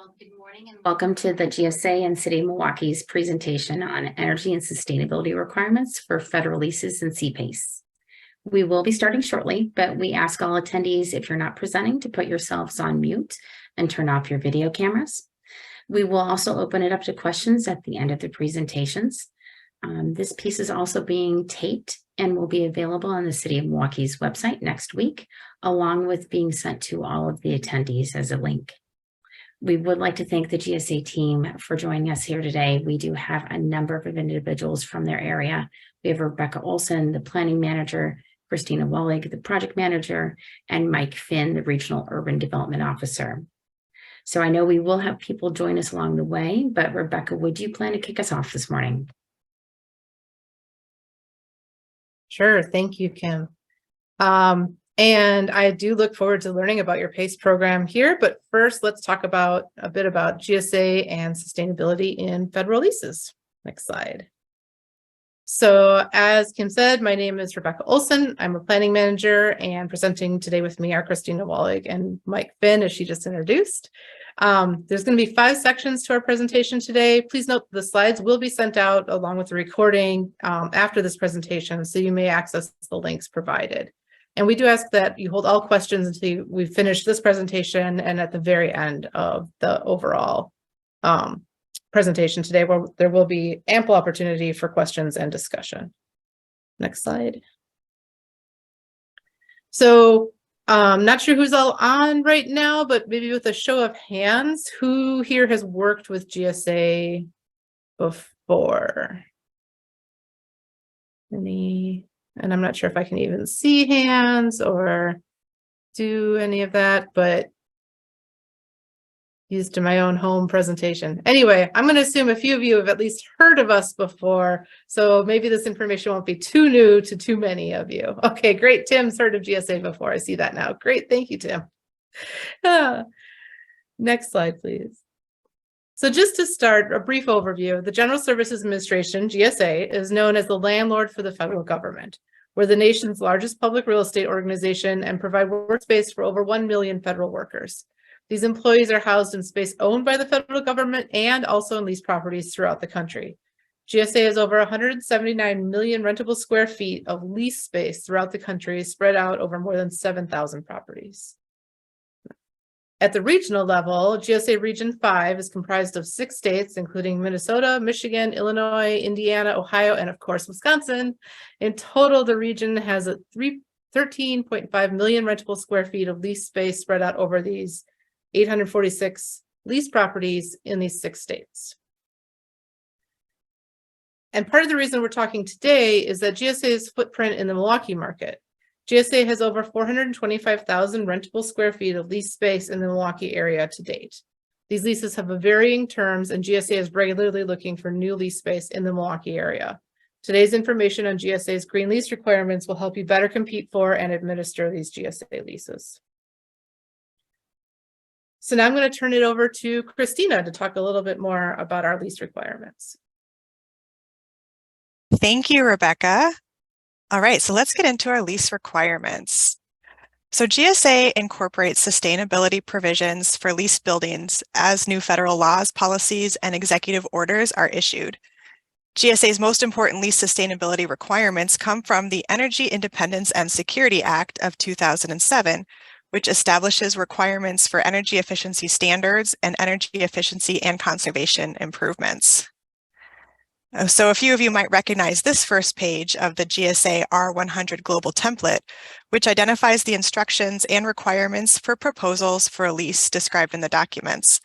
Well, good morning and welcome to the GSA and City of Milwaukee's presentation on energy and sustainability requirements for federal leases and CPACE. We will be starting shortly, but we ask all attendees, if you're not presenting, to put yourselves on mute and turn off your video cameras. We will also open it up to questions at the end of the presentations. This piece is also being taped and will be available on the City of Milwaukee's website next week, along with being sent to all of the attendees as a link. We would like to thank the GSA team for joining us here today. We do have a number of individuals from their area. We have Rebecca Olson, the planning manager, Christina Wallig, the project manager, and Mike Finn, the regional urban development officer. So I know we will have people join us along the way, but Rebecca, would you plan to kick us off this morning? Sure. Thank you, Kim. And I do look forward to learning about your PACE program here. But first, let's talk about a bit about GSA and sustainability in federal leases. Next slide. So as Kim said, my name is Rebecca Olson. I'm a planning manager, and presenting today with me are Christina Wallig and Mike Finn, as she just introduced. There's going to be 5 sections to our presentation today. Please note the slides will be sent out along with the recording after this presentation, so you may access the links provided. And we do ask that you hold all questions until we finish this presentation and at the very end of the overall presentation today, where there will be ample opportunity for questions and discussion. Next slide. So not sure who's all on right now, but maybe with a show of hands, who here has worked with GSA before? Any? And I'm not sure if I can even see hands or do any of that, but used to my own home presentation. Anyway, I'm going to assume a few of you have at least heard of us before, so maybe this information won't be too new to too many of you. Okay, great. Tim's heard of GSA before. I see that now. Great. Thank you, Tim. Next slide, please. So just to start, a brief overview. The General Services Administration, GSA, is known as the landlord for the federal government. We're the nation's largest public real estate organization and provide workspace for over 1 million federal workers. These employees are housed in space owned by the federal government and also in leased properties throughout the country. GSA has over 179 million rentable square feet of lease space throughout the country, spread out over more than 7,000 properties. At the regional level, GSA Region 5 is comprised of 6 states, including Minnesota, Michigan, Illinois, Indiana, Ohio, and of course, Wisconsin. In total, the region has a 13.5 million rentable square feet of lease space spread out over these 846 lease properties in these 6 states. And part of the reason we're talking today is that GSA's footprint in the Milwaukee market. GSA has over 425,000 rentable square feet of lease space in the Milwaukee area to date. These leases have varying terms, and GSA is regularly looking for new lease space in the Milwaukee area. Today's information on GSA's green lease requirements will help you better compete for and administer these GSA leases. So now I'm going to turn it over to Christina to talk a little bit more about our lease requirements. Thank you, Rebecca. All right, so let's get into our lease requirements. So GSA incorporates sustainability provisions for leased buildings as new federal laws, policies, and executive orders are issued. GSA's most important lease sustainability requirements come from the Energy Independence and Security Act of 2007, which establishes requirements for energy efficiency standards and energy efficiency and conservation improvements. So a few of you might recognize this first page of the GSA R100 Global Template, which identifies the instructions and requirements for proposals for a lease described in the documents.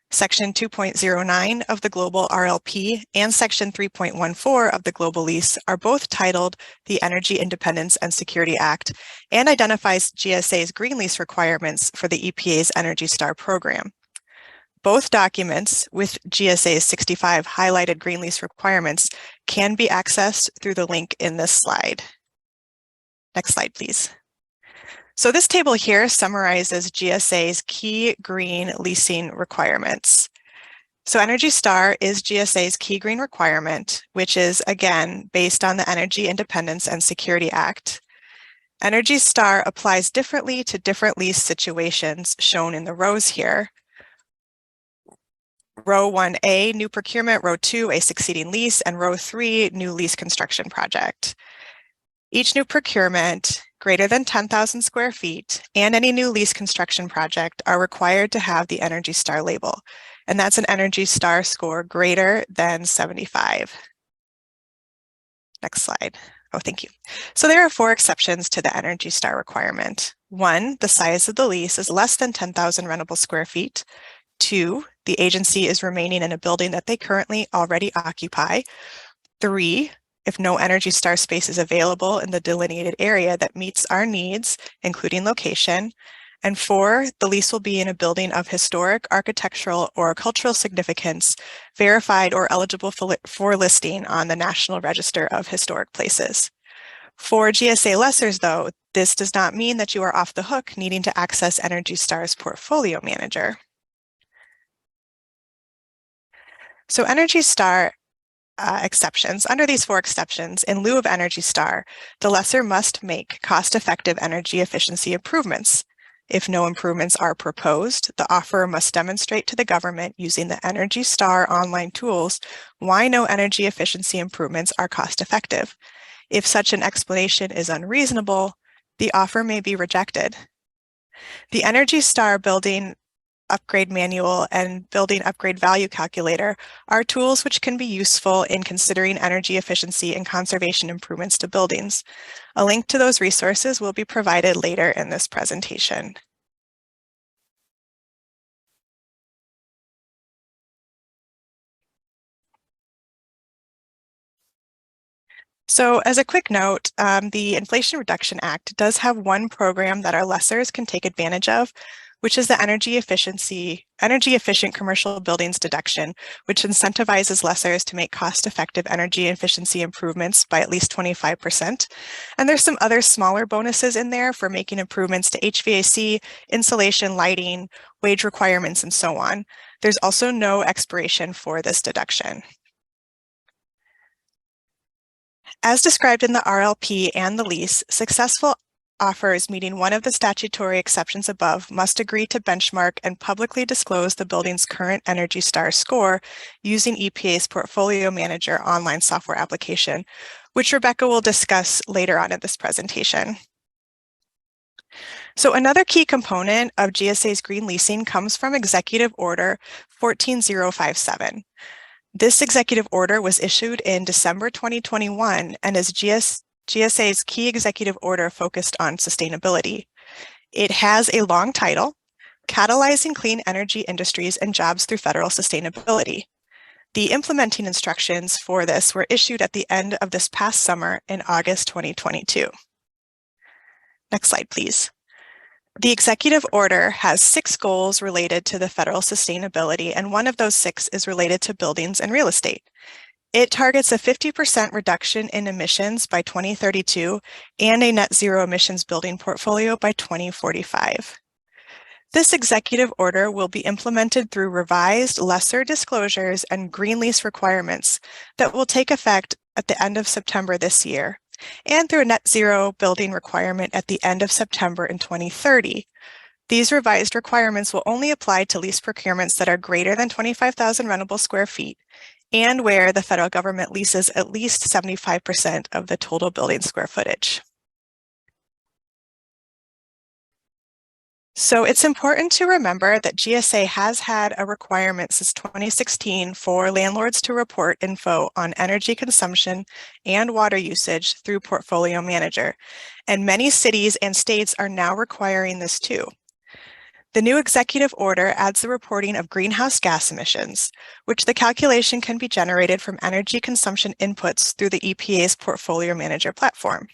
Section 2.09 of the Global RLP and Section 3.14 of the Global Lease are both titled the Energy Independence and Security Act and identifies GSA's green lease requirements for the EPA's Energy Star program. Both documents with GSA's 65 highlighted green lease requirements can be accessed through the link in this slide. Next slide, please. So this table here summarizes GSA's key green leasing requirements. So Energy Star is GSA's key green requirement, which is, again, based on the Energy Independence and Security Act. Energy Star applies differently to different lease situations shown in the rows here. row 1A, new procurement, row 2, a succeeding lease, and row 3, new lease construction project. Each new procurement greater than 10,000 square feet and any new lease construction project are required to have the Energy Star label, and that's an Energy Star score greater than 75. Next slide. Oh, thank you. So there are 4 exceptions to the Energy Star requirement. 1, the size of the lease is less than 10,000 rentable square feet. 2, the agency is remaining in a building that they currently already occupy. 3, if no Energy Star space is available in the delineated area that meets our needs, including location. And 4, the lease will be in a building of historic, architectural, or cultural significance, verified or eligible for listing on the National Register of Historic Places. For GSA lessors, though, this does not mean that you are off the hook needing to access Energy Star's portfolio manager. So Energy Star exceptions. Under these 4 exceptions, in lieu of Energy Star, the lessor must make cost-effective energy efficiency improvements. If no improvements are proposed, the offeror must demonstrate to the government using the Energy Star online tools why no energy efficiency improvements are cost-effective. If such an explanation is unreasonable, the offer may be rejected. The Energy Star building upgrade manual and building upgrade value calculator are tools which can be useful in considering energy efficiency and conservation improvements to buildings. A link to those resources will be provided later in this presentation. So as a quick note, the Inflation Reduction Act does have one program that our lessors can take advantage of, which is the energy efficient commercial buildings deduction, which incentivizes lessors to make cost-effective energy efficiency improvements by at least 25%. And there's some other smaller bonuses in there for making improvements to HVAC, insulation, lighting, wage requirements, and so on. There's also no expiration for this deduction. As described in the RLP and the lease, successful offers meeting one of the statutory exceptions above must agree to benchmark and publicly disclose the building's current Energy Star score using EPA's Portfolio Manager online software application, which Rebecca will discuss later on in this presentation. So another key component of GSA's green leasing comes from Executive Order 14057. This executive order was issued in December 2021 and is GSA's key executive order focused on sustainability. It has a long title, Catalyzing Clean Energy Industries and Jobs Through Federal Sustainability. The implementing instructions for this were issued at the end of this past summer in August 2022. Next slide, please. The executive order has 6 goals related to the federal sustainability, and one of those 6 is related to buildings and real estate. It targets a 50% reduction in emissions by 2032 and a net zero emissions building portfolio by 2045. This executive order will be implemented through revised lesser disclosures and green lease requirements that will take effect at the end of September this year, and through a net zero building requirement at the end of September in 2030. These revised requirements will only apply to lease procurements that are greater than 25,000 rentable square feet and where the federal government leases at least 75% of the total building square footage. So it's important to remember that GSA has had a requirement since 2016 for landlords to report info on energy consumption and water usage through Portfolio Manager, and many cities and states are now requiring this too. The new executive order adds the reporting of greenhouse gas emissions, which the calculation can be generated from energy consumption inputs through the EPA's Portfolio Manager platform.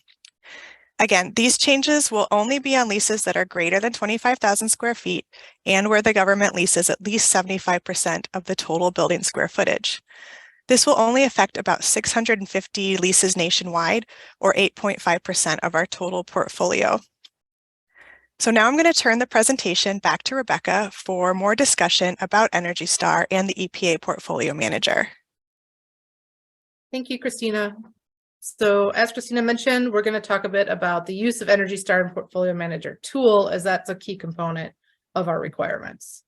Again, these changes will only be on leases that are greater than 25,000 square feet and where the government leases at least 75% of the total building square footage. This will only affect about 650 leases nationwide, or 8.5% of our total portfolio. So now I'm going to turn the presentation back to Rebecca for more discussion about Energy Star and the EPA Portfolio Manager. Thank you, Christina. So as Christina mentioned, we're going to talk a bit about the use of Energy Star and Portfolio Manager tool, as that's a key component of our requirements.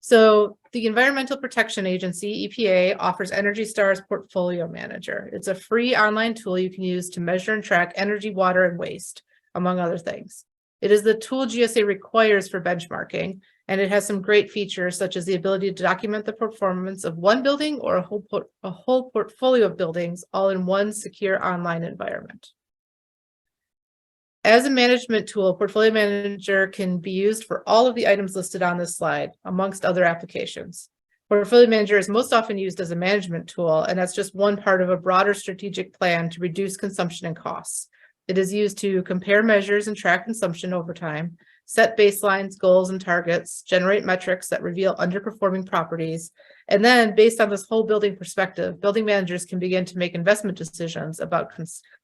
So the Environmental Protection Agency, EPA, offers Energy Star's Portfolio Manager. It's a free online tool you can use to measure and track energy, water, and waste, among other things. It is the tool GSA requires for benchmarking, and it has some great features such as the ability to document the performance of one building or a whole portfolio of buildings all in one secure online environment. As a management tool, Portfolio Manager can be used for all of the items listed on this slide, amongst other applications. Portfolio Manager is most often used as a management tool, and that's just one part of a broader strategic plan to reduce consumption and costs. It is used to compare measures and track consumption over time, set baselines, goals, and targets, generate metrics that reveal underperforming properties, and then, based on this whole building perspective, building managers can begin to make investment decisions about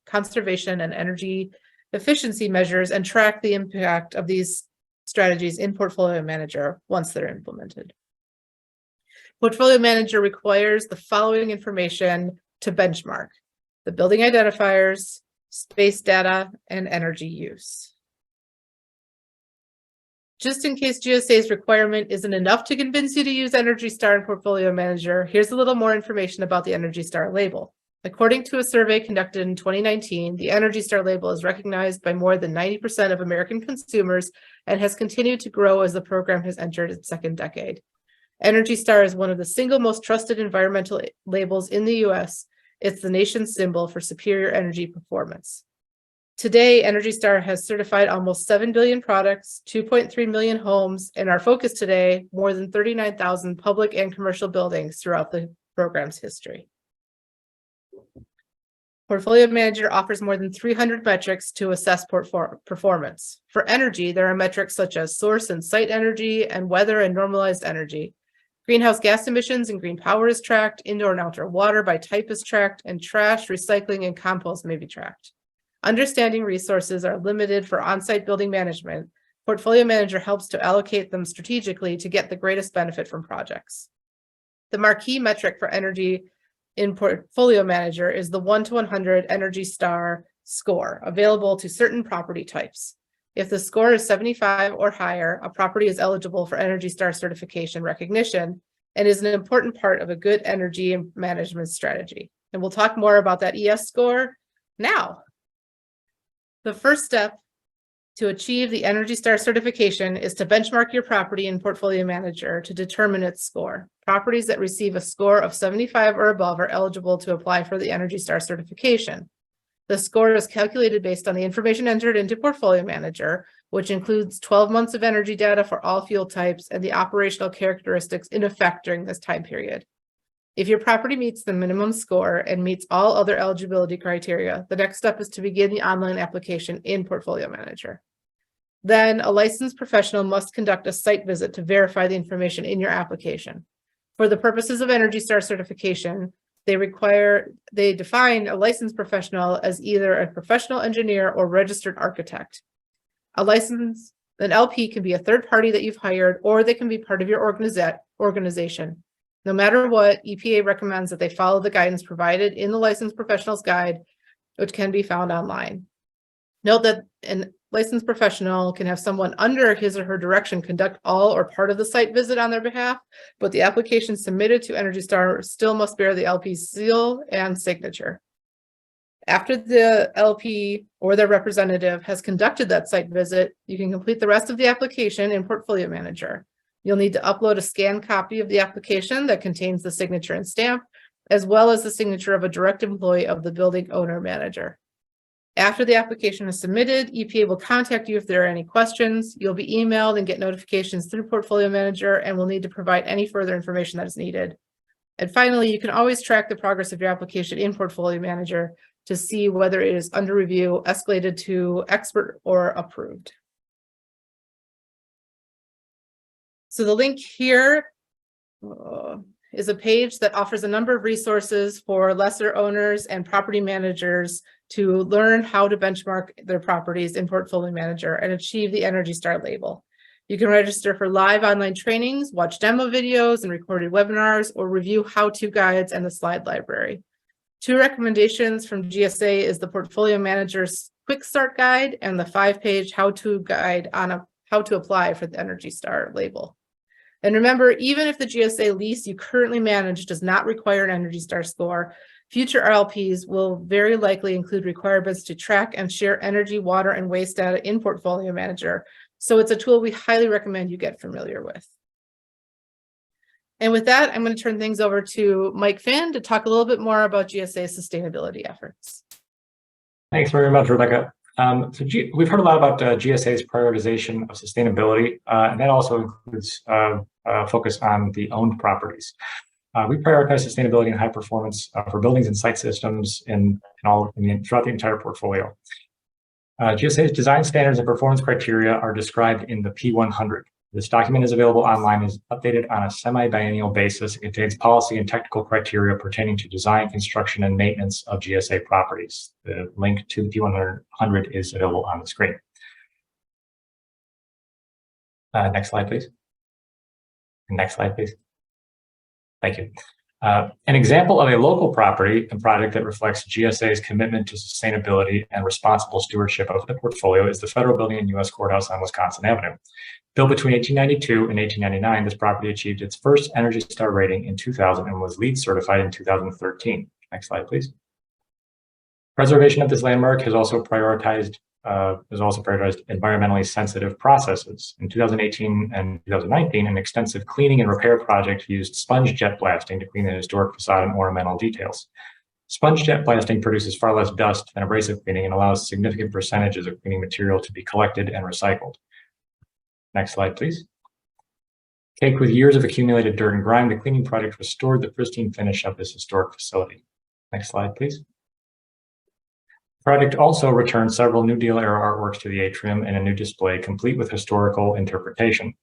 conservation and energy efficiency measures and track the impact of these strategies in Portfolio Manager once they're implemented. Portfolio Manager requires the following information to benchmark: the building identifiers, space data, and energy use. Just in case GSA's requirement isn't enough to convince you to use Energy Star and Portfolio Manager, here's a little more information about the Energy Star label. According to a survey conducted in 2019, the Energy Star label is recognized by more than 90% of American consumers and has continued to grow as the program has entered its second decade. Energy Star is one of the single most trusted environmental labels in the US. It's the nation's symbol for superior energy performance. Today, Energy Star has certified almost 7 billion products, 2.3 million homes, and our focus today, more than 39,000 public and commercial buildings throughout the program's history. Portfolio Manager offers more than 300 metrics to assess performance. For energy, there are metrics such as source and site energy and weather and normalized energy. Greenhouse gas emissions and green power is tracked, indoor and outdoor water by type is tracked, and trash, recycling, and compost may be tracked. Understanding resources are limited for on-site building management. Portfolio Manager helps to allocate them strategically to get the greatest benefit from projects. The marquee metric for energy in Portfolio Manager is the 1 to 100 Energy Star score, available to certain property types. If the score is 75 or higher, a property is eligible for Energy Star certification recognition and is an important part of a good energy management strategy. And we'll talk more about that ES score now. The first step to achieve the Energy Star certification is to benchmark your property in Portfolio Manager to determine its score. Properties that receive a score of 75 or above are eligible to apply for the Energy Star certification. The score is calculated based on the information entered into Portfolio Manager, which includes 12 months of energy data for all fuel types and the operational characteristics in effect during this time period. If your property meets the minimum score and meets all other eligibility criteria, the next step is to begin the online application in Portfolio Manager. Then a licensed professional must conduct a site visit to verify the information in your application. For the purposes of Energy Star certification, they define a licensed professional as either a professional engineer or registered architect. An LP can be a third party that you've hired, or they can be part of your organization. No matter what, EPA recommends that they follow the guidance provided in the Licensed Professionals Guide, which can be found online. Note that a licensed professional can have someone under his or her direction conduct all or part of the site visit on their behalf, but the application submitted to Energy Star still must bear the LP's seal and signature. After the LP or their representative has conducted that site visit, you can complete the rest of the application in Portfolio Manager. You'll need to upload a scanned copy of the application that contains the signature and stamp, as well as the signature of a direct employee of the building owner manager. After the application is submitted, EPA will contact you if there are any questions. You'll be emailed and get notifications through Portfolio Manager, and will need to provide any further information that is needed. And finally, you can always track the progress of your application in Portfolio Manager to see whether it is under review, escalated to expert, or approved. So the link here is a page that offers a number of resources for lesser owners and property managers to learn how to benchmark their properties in Portfolio Manager and achieve the Energy Star label. You can register for live online trainings, watch demo videos and recorded webinars, or review how-to guides and the slide library. 2 recommendations from GSA is the Portfolio Manager's Quick Start Guide and the 5-page how-to guide on how to apply for the Energy Star label. And remember, even if the GSA lease you currently manage does not require an Energy Star score, future RLPs will very likely include requirements to track and share energy, water, and waste data in Portfolio Manager. So it's a tool we highly recommend you get familiar with. And with that, I'm going to turn things over to Mike Finn to talk a little bit more about GSA sustainability efforts. Thanks very much, Rebecca. We've heard a lot about GSA's prioritization of sustainability, and that also includes focus on the owned properties. We prioritize sustainability and high performance for buildings and site systems throughout the entire portfolio. GSA's design standards and performance criteria are described in the P100. This document is available online, is updated on a semi-biennial basis. It contains policy and technical criteria pertaining to design, construction, and maintenance of GSA properties. The link to the P100 is available on the screen. Next slide, please. Next slide, please. Thank you. An example of a local property and project that reflects GSA's commitment to sustainability and responsible stewardship of the portfolio is the federal building in U.S. Courthouse on Wisconsin Avenue. Built between 1892 and 1899, this property achieved its first Energy Star rating in 2000 and was LEED certified in 2013. Next slide, please. Preservation of this landmark has also prioritized environmentally sensitive processes. In 2018 and 2019, an extensive cleaning and repair project used sponge jet blasting to clean the historic facade and ornamental details. Sponge jet blasting produces far less dust than abrasive cleaning and allows significant percentages of cleaning material to be collected and recycled. Next slide, please. Caked with years of accumulated dirt and grime, the cleaning project restored the pristine finish of this historic facility. Next slide, please. The project also returned several New Deal era artworks to the atrium and a new display complete with historical interpretation.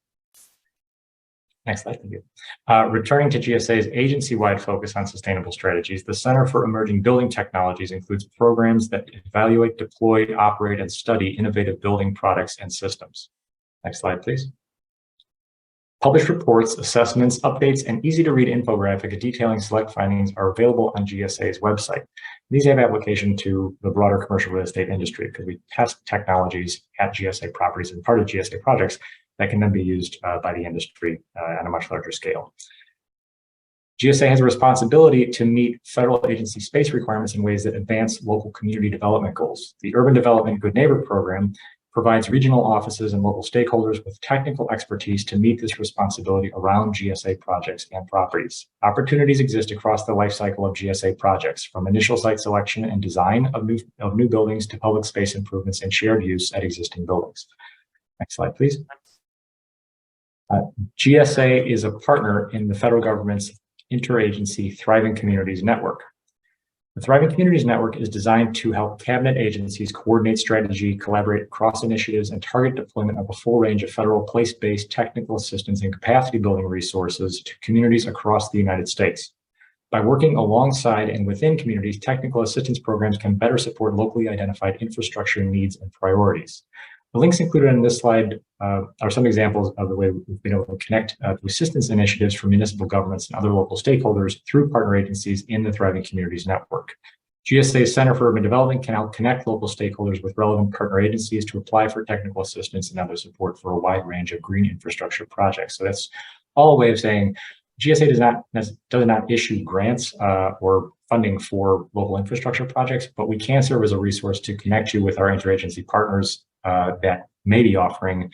Next slide, thank you. Returning to GSA's agency-wide focus on sustainable strategies, the Center for Emerging Building Technologies includes programs that evaluate, deploy, operate, and study innovative building products and systems. Next slide, please. Published reports, assessments, updates, and easy-to-read infographic detailing select findings are available on GSA's website. These have application to the broader commercial real estate industry because we test technologies at GSA properties and part of GSA projects that can then be used by the industry on a much larger scale. GSA has a responsibility to meet federal agency space requirements in ways that advance local community development goals. The Urban Development Good Neighbor program provides regional offices and local stakeholders with technical expertise to meet this responsibility around GSA projects and properties. Opportunities exist across the life cycle of GSA projects, from initial site selection and design of new buildings to public space improvements and shared use at existing buildings. Next slide, please. GSA is a partner in the federal government's interagency Thriving Communities Network. The Thriving Communities Network is designed to help cabinet agencies coordinate strategy, collaborate across initiatives, and target deployment of a full range of federal place-based technical assistance and capacity building resources to communities across the United States. By working alongside and within communities, technical assistance programs can better support locally identified infrastructure needs and priorities. The links included in this slide are some examples of the way we've been able to connect to assistance initiatives for municipal governments and other local stakeholders through partner agencies in the Thriving Communities Network. GSA's Center for Urban Development can help connect local stakeholders with relevant partner agencies to apply for technical assistance and other support for a wide range of green infrastructure projects. So that's all a way of saying GSA does not issue grants or funding for local infrastructure projects, but we can serve as a resource to connect you with our interagency partners that may be offering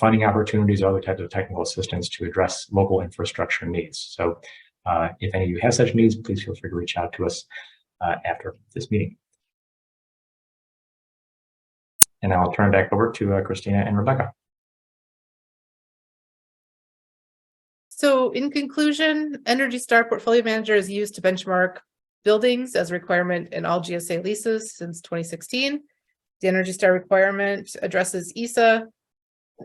funding opportunities or other types of technical assistance to address local infrastructure needs. So if any of you have such needs, please feel free to reach out to us after this meeting. And I'll turn it back over to Christina and Rebecca. So in conclusion, Energy Star Portfolio Manager is used to benchmark buildings as a requirement in all GSA leases since 2016. The Energy Star requirement addresses ESA.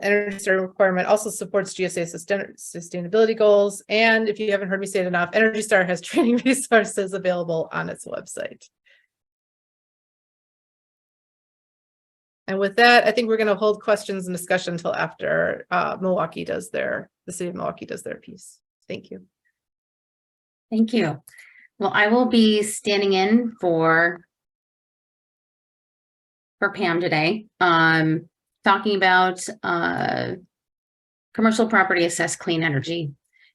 Energy Star requirement also supports GSA sustainability goals. And if you haven't heard me say it enough, Energy Star has training resources available on its website. And with that, I think we're going to hold questions and discussion until after the city of Milwaukee does their piece. Thank you. Thank you. Well, I will be standing in for Pam today, talking about Commercial Property Assessed Clean Energy,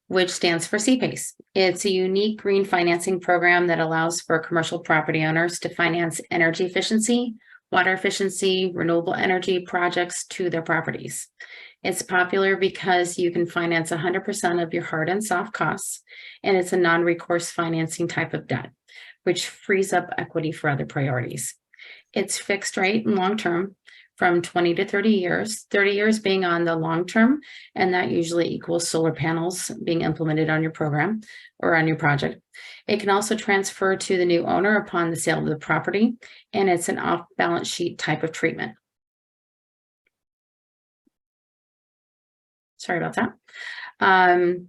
which stands for CPACE. It's a unique green financing program that allows for commercial property owners to finance energy efficiency, water efficiency, renewable energy projects to their properties. It's popular because you can finance 100% of your hard and soft costs, and it's a non-recourse financing type of debt, which frees up equity for other priorities. It's fixed rate and long-term from 20 to 30 years, 30 years being on the long-term, and that usually equals solar panels being implemented on your program or on your project. It can also transfer to the new owner upon the sale of the property, and it's an off-balance sheet type of treatment. Sorry about that.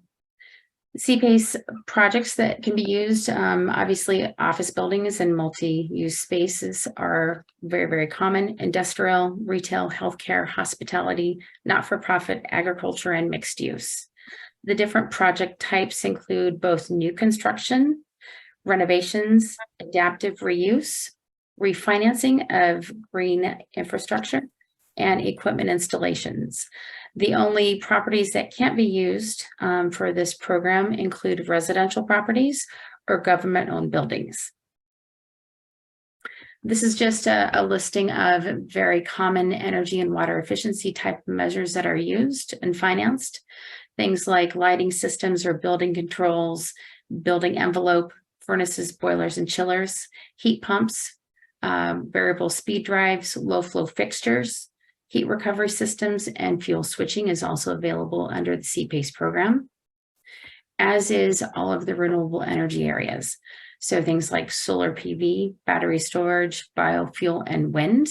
CPACE projects that can be used, obviously office buildings and multi-use spaces are very, very common. Industrial, retail, healthcare, hospitality, not-for-profit, agriculture, and mixed use. The different project types include both new construction, renovations, adaptive reuse, refinancing of green infrastructure, and equipment installations. The only properties that can't be used for this program include residential properties or government-owned buildings. This is just a listing of very common energy and water efficiency type measures that are used and financed. Things like lighting systems or building controls, building envelope, furnaces, boilers, and chillers, heat pumps, variable speed drives, low flow fixtures, heat recovery systems, and fuel switching is also available under the CPACE program, as is all of the renewable energy areas. So things like solar PV, battery storage, biofuel, and wind.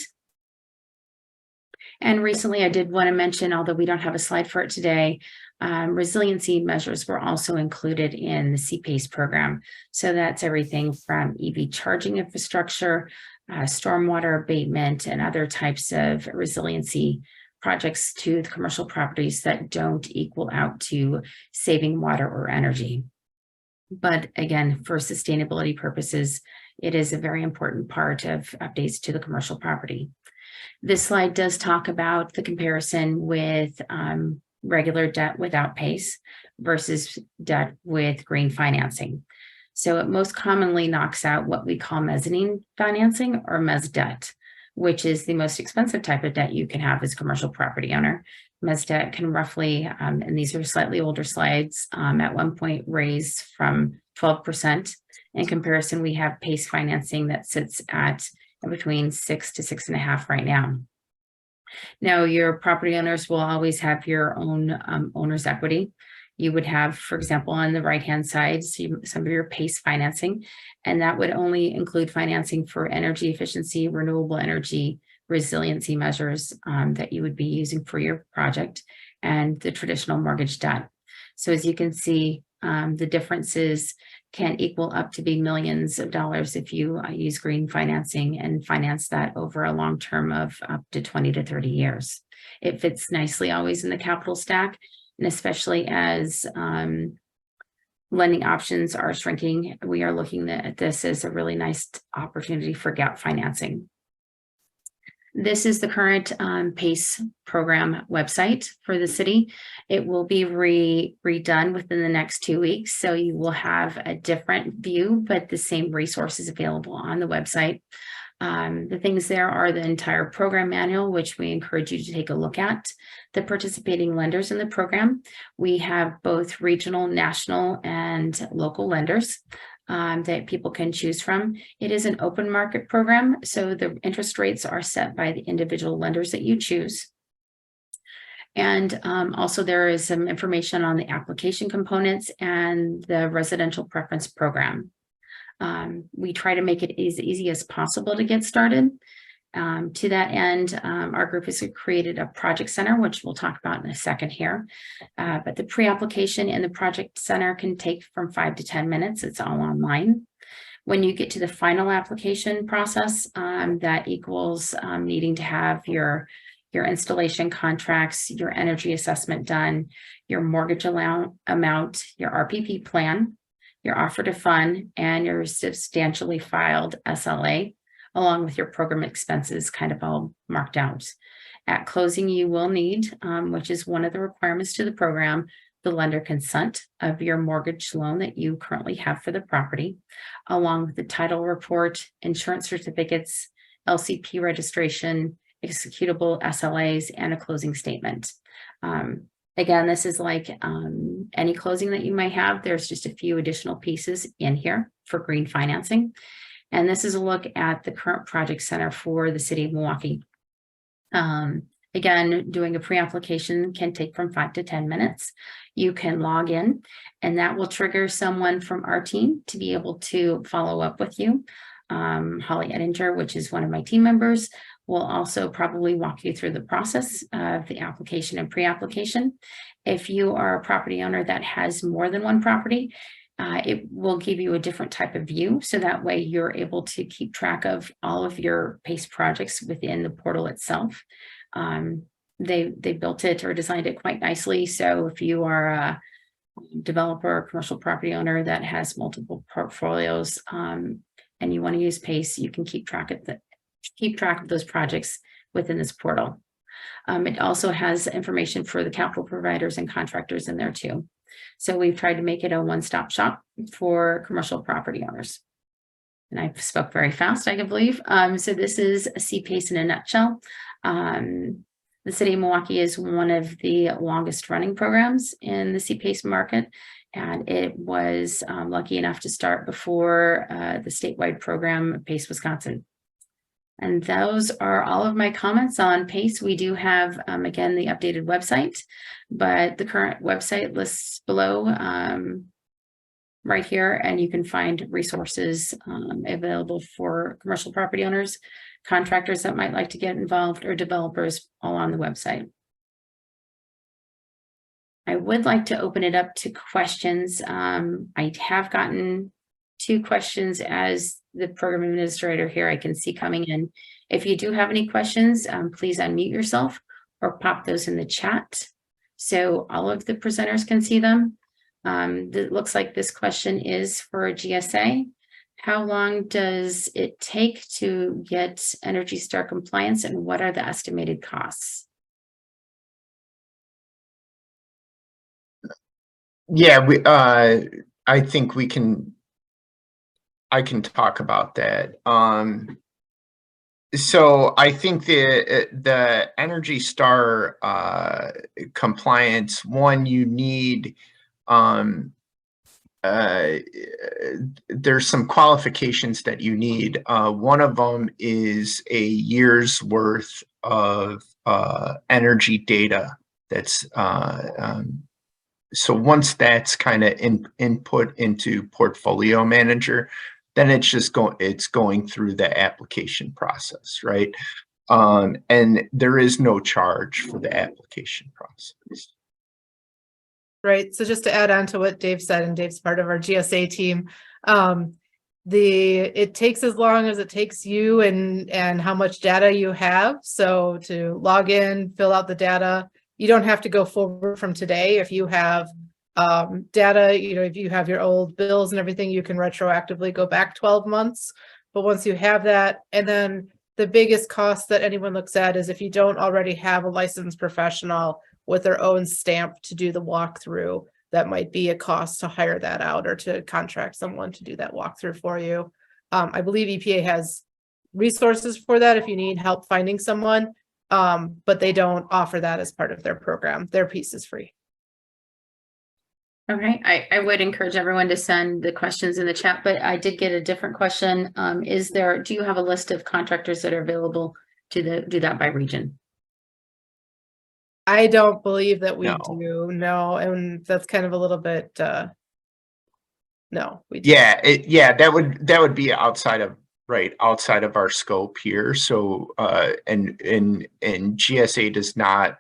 And recently I did want to mention, although we don't have a slide for it today, resiliency measures were also included in the CPACE program. So that's everything from EV charging infrastructure, stormwater abatement, and other types of resiliency projects to the commercial properties that don't equal out to saving water or energy. But again, for sustainability purposes, it is a very important part of updates to the commercial property. This slide does talk about the comparison with regular debt without PACE versus debt with green financing. So it most commonly knocks out what we call mezzanine financing or mezz debt, which is the most expensive type of debt you can have as a commercial property owner. Mezz debt can roughly, and these are slightly older slides, at one point raise from 12%. In comparison, we have PACE financing that sits at between 6 to 6.5 right now. Now, your property owners will always have your own owner's equity. You would have, for example, on the right-hand side, some of your PACE financing, and that would only include financing for energy efficiency, renewable energy, resiliency measures that you would be using for your project, and the traditional mortgage debt. So as you can see, the differences can equal up to be millions of dollars if you use green financing and finance that over a long term of up to 20 to 30 years. It fits nicely always in the capital stack, and especially as lending options are shrinking, we are looking at this as a really nice opportunity for gap financing. This is the current PACE program website for the city. It will be redone within the next 2 weeks, so you will have a different view, but the same resources available on the website. The things there are the entire program manual, which we encourage you to take a look at. The participating lenders in the program. We have both regional, national, and local lenders that people can choose from. It is an open market program, so the interest rates are set by the individual lenders that you choose. And also there is some information on the application components and the residential preference program. We try to make it as easy as possible to get started. To that end, our group has created a project center, which we'll talk about in a second here. But the pre-application in the project center can take from 5 to 10 minutes. It's all online. When you get to the final application process, that equals needing to have your installation contracts, your energy assessment done, your mortgage amount, your RPP plan, your offer to fund, and your substantially filed SLA, along with your program expenses kind of all marked out. At closing, you will need, which is one of the requirements to the program, the lender consent of your mortgage loan that you currently have for the property, along with the title report, insurance certificates, LCP registration, executable SLAs, and a closing statement. Again, this is like any closing that you might have. There's just a few additional pieces in here for green financing. And this is a look at the current project center for the city of Milwaukee. Again, doing a pre-application can take from 5 to 10 minutes. You can log in, and that will trigger someone from our team to be able to follow up with you. Holly Edinger, which is one of my team members, will also probably walk you through the process of the application and pre-application. If you are a property owner that has more than one property, it will give you a different type of view. So that way you're able to keep track of all of your PACE projects within the portal itself. They built it or designed it quite nicely. So if you are a developer or commercial property owner that has multiple portfolios, and you want to use PACE, you can keep track of those projects within this portal. It also has information for the capital providers and contractors in there too. So we've tried to make it a one-stop shop for commercial property owners. And I spoke very fast, I can believe. So this is a CPACE in a nutshell. The city of Milwaukee is one of the longest running programs in the CPACE market. And it was lucky enough to start before the statewide program, PACE Wisconsin. And those are all of my comments on PACE. We do have, again, the updated website, but the current website lists below right here, and you can find resources available for commercial property owners, contractors that might like to get involved, or developers, all on the website. I would like to open it up to questions. I have gotten 2 questions as the program administrator here I can see coming in. If you do have any questions, please unmute yourself or pop those in the chat so all of the presenters can see them. It looks like this question is for GSA. How long does it take to get Energy Star compliance, and what are the estimated costs? Yeah, I think I can talk about that. So I think the Energy Star compliance, one, you need there's some qualifications that you need. One of them is a year's worth of energy data. That's so once that's kind of input into Portfolio Manager, then it's just going through the application process, right? And there is no charge for the application process. Right. So just to add on to what Dave said, and Dave's part of our GSA team, it takes as long as it takes you and how much data you have. So to log in, fill out the data, you don't have to go forward from today. If you have data, if you have your old bills and everything, you can retroactively go back 12 months. But once you have that, and then the biggest cost that anyone looks at is if you don't already have a licensed professional with their own stamp to do the walkthrough, that might be a cost to hire that out or to contract someone to do that walkthrough for you. I believe EPA has resources for that if you need help finding someone, but they don't offer that as part of their program. Their piece is free. Okay, I would encourage everyone to send the questions in the chat, but I did get a different question. Do you have a list of contractors that are available to do that by region? I don't believe that we No. do. No, and that's kind of a little bit. No, we do. Yeah, that would be outside of our scope here. So and GSA does not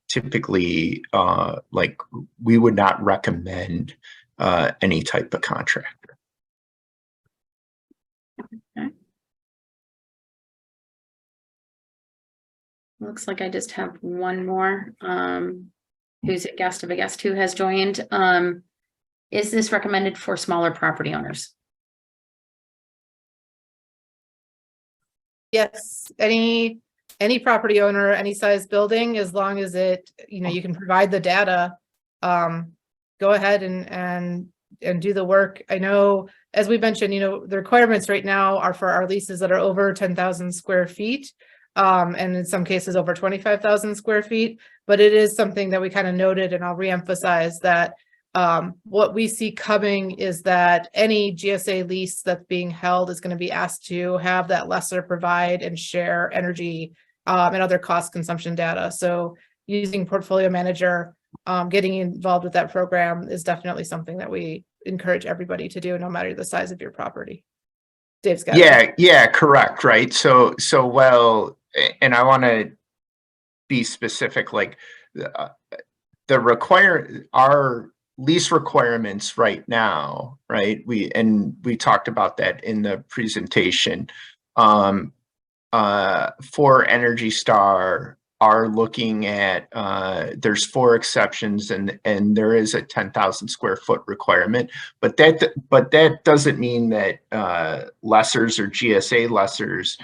typically we would not recommend any type of contractor. Okay. Looks like I just have one more. Who's a guest of a guest who has joined. Is this recommended for smaller property owners? Yes, any any property owner, any size building, as long as it, you can provide the data, go ahead and do the work. I know, as we mentioned, the requirements right now are for our leases that are over 10,000 square feet. And in some cases over 25,000 square feet, but it is something that we kind of noted, and I'll reemphasize that what we see coming is that any GSA lease that's being held is going to be asked to have that lessor provide and share energy and other cost consumption data. So using Portfolio Manager, getting involved with that program is definitely something that we encourage everybody to do, no matter the size of your property. Dave's got it. Yeah, correct, right? So well, and I want to be specific, like our lease requirements right now, right? We talked about that in the presentation. For Energy Star are looking at there's 4 exceptions, and there is a 10,000 square foot requirement, but that doesn't mean that lessors or GSA lessors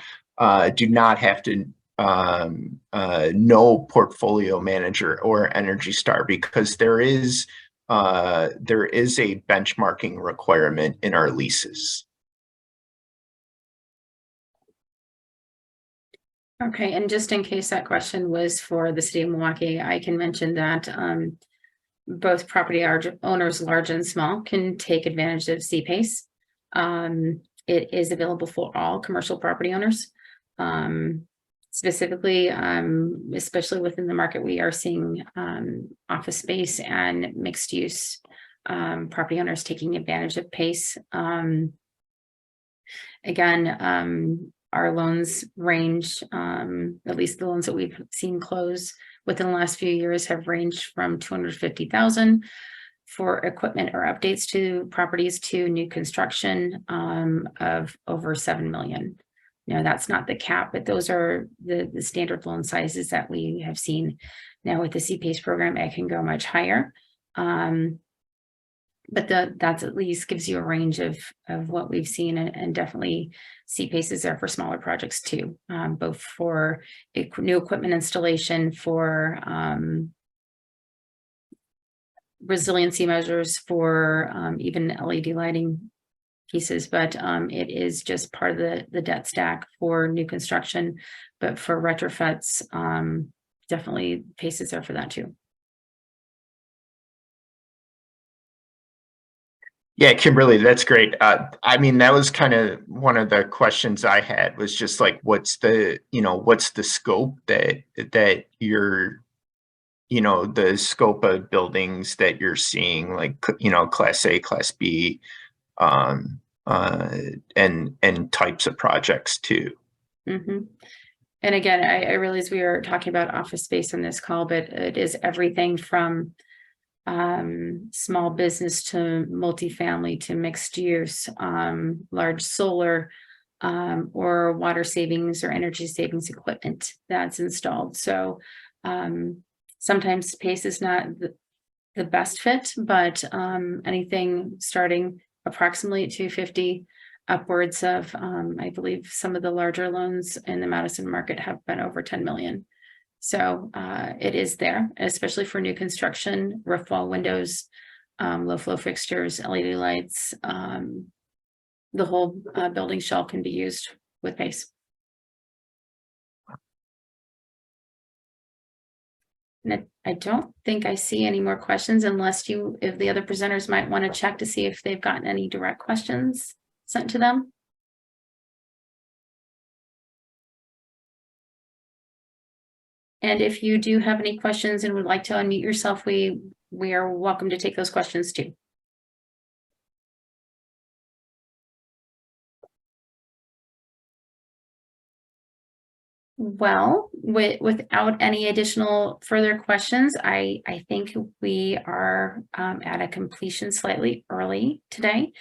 do not have to know Portfolio Manager or Energy Star, because there is a benchmarking requirement in our leases. Okay, and just in case that question was for the city of Milwaukee, I can mention that both property owners, large and small, can take advantage of CPACE. It is available for all commercial property owners. Specifically, especially within the market, we are seeing office space and mixed use property owners taking advantage of PACE. Again, our loans range, at least the loans that we've seen close within the last few years have ranged from $250,000 for equipment or updates to properties to new construction of over $7 million. Now, that's not the cap, but those are the standard loan sizes that we have seen. Now with the CPACE program, it can go much higher. But that's at least gives you a range of what we've seen, and definitely CPACE is there for smaller projects too, both for new equipment installation, for resiliency measures, for even LED lighting pieces, but it is just part of the debt stack for new construction. But for retrofits, definitely PACE is there for that too. Yeah, Kimberly, that's great. I mean, that was kind of one of the questions I had, was just like, what's the scope that you're, the scope of buildings that you're seeing, like, Class A, Class B, and types of projects too. Mm-hmm. And again, I realize we are talking about office space on this call, but it is everything from small business to multifamily to mixed use, large solar, or water savings or energy savings equipment that's installed. So sometimes PACE is not the best fit, but anything starting approximately at 250 upwards of, I believe some of the larger loans in the Madison market have been over 10 million. So it is there, especially for new construction, roof wall windows, low flow fixtures, LED lights. The whole building shell can be used with PACE. And I don't think I see any more questions, unless if the other presenters might want to check to see if they've gotten any direct questions sent to them. And if you do have any questions and would like to unmute yourself, we are welcome to take those questions too. Well, without any additional further questions, I think we are at a completion slightly early today.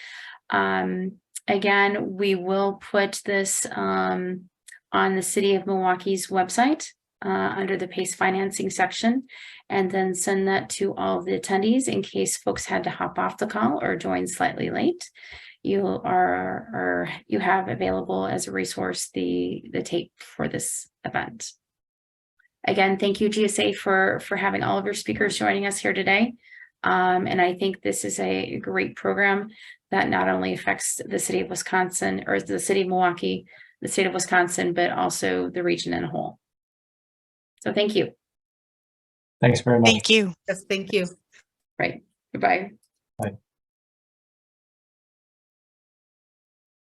Again, we will put this on the City of Milwaukee's website under the PACE financing section, and then send that to all of the attendees in case folks had to hop off the call or join slightly late. You have available as a resource the tape for this event. Again, thank you, GSA, for having all of your speakers joining us here today. And I think this is a great program that not only affects the city of Wisconsin or the city of Milwaukee, the state of Wisconsin, but also the region in a whole. So thank you. Thanks very much. Thank you. Yes, thank you. Right. Goodbye. Bye.